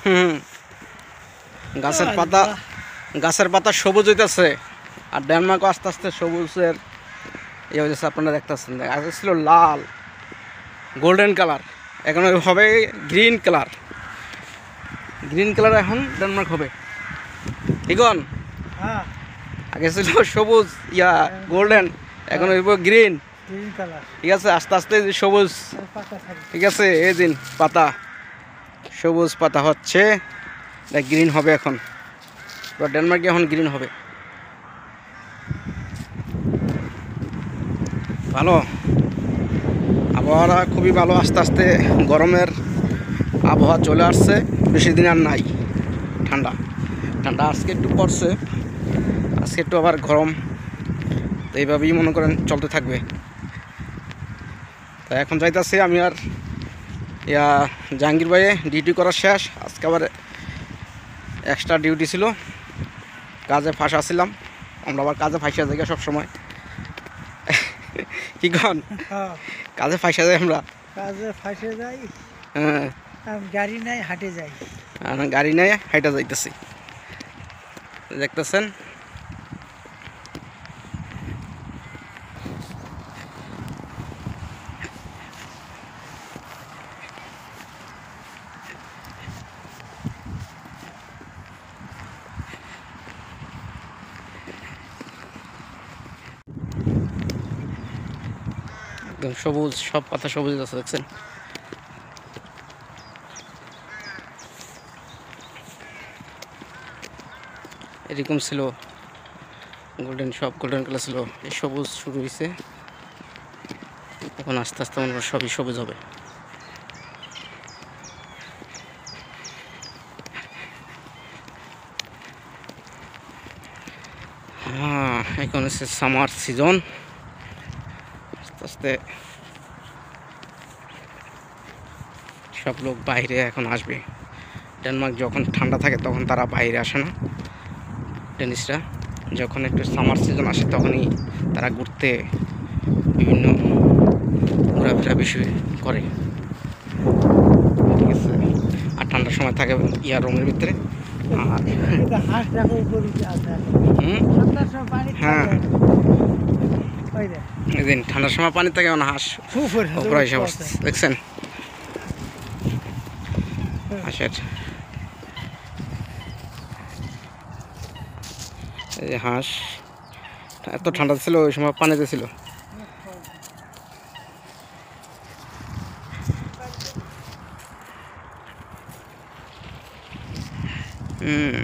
হুম, গাছের পাতা সবুজ হইতেছে, আর ডেনমার্কও আস্তে আস্তে সবুজের ইয়ে হইতেছে। আপনারা দেখতেছেন, আগে ছিল লাল গোল্ডেন কালার, এখন হবে গ্রিন কালার। গ্রিন কালার এখন ডেনমার্ক হবে। ঠিকন আগে ছিল সবুজ গোল্ডেন, এখন হইব গ্রিন। ঠিক আছে, আস্তে আস্তে সবুজ। ঠিক আছে, এই দিন পাতা সবুজ পাতা হচ্ছে, গ্রিন হবে এখন। ডেনমার্কে এখন গ্রিন হবে। ভালো আবহাওয়া, খুবই ভালো। আস্তে আস্তে গরমের আবহাওয়া চলে আসছে, বেশি দিন আর নাই। ঠান্ডা ঠান্ডা আজকে একটু পড়ছে, আজকে একটু আবার গরম। তো এইভাবেই মনে করেন চলতে থাকবে। তো এখন যাইতেছি আমি, আর জাহাঙ্গীর ভাইয়ে ডিউটি করা শেষ। আজকে আবার এক্সট্রা ডিউটি ছিল, কাজে ফাঁসা ছিলাম। আমরা আবার কাজে ফাঁসিয়া যাই সবসময়। কি কন, কাজে ফাঁসা যাই, আমরা কাজে ফাঁসে যাই। হ্যাঁ, গাড়ি নাই, হাটে যাই। গাড়ি নাই, হাইটা যাইতেছি। দেখতেছেন একদম সবুজ, সব পাতা সবুজ আছে, দেখছেন। এরকম ছিল গোল্ডেন, সব গোল্ডেন কালার ছিল, এই সবুজ শুরু হয়েছে। এখন আস্তে আস্তে মনে করেন সবই সবুজ হবে। হ্যাঁ, এখন হচ্ছে সামার সিজন। আস্তে আস্তে সব লোক বাইরে এখন আসবে। ডেনমার্ক যখন ঠান্ডা থাকে তখন তারা বাইরে আসে না, ডেনিশরা। যখন একটু সামার সিজন আসে তখনই তারা ঘুরতে, বিভিন্ন ঘোরাফেরা বেশি করে। ঠিক আছে, আর ঠান্ডার সময় থাকে রুমের ভিতরে। আর হ্যাঁ, এদিন ঠান্ডার সময় পানি থাকে, হাঁস উপরে এসে বসছে, দেখছেন হাঁসের। এই যে হাঁস, এত ঠান্ডা ছিল ওই সময় পানিতে ছিল। হুম।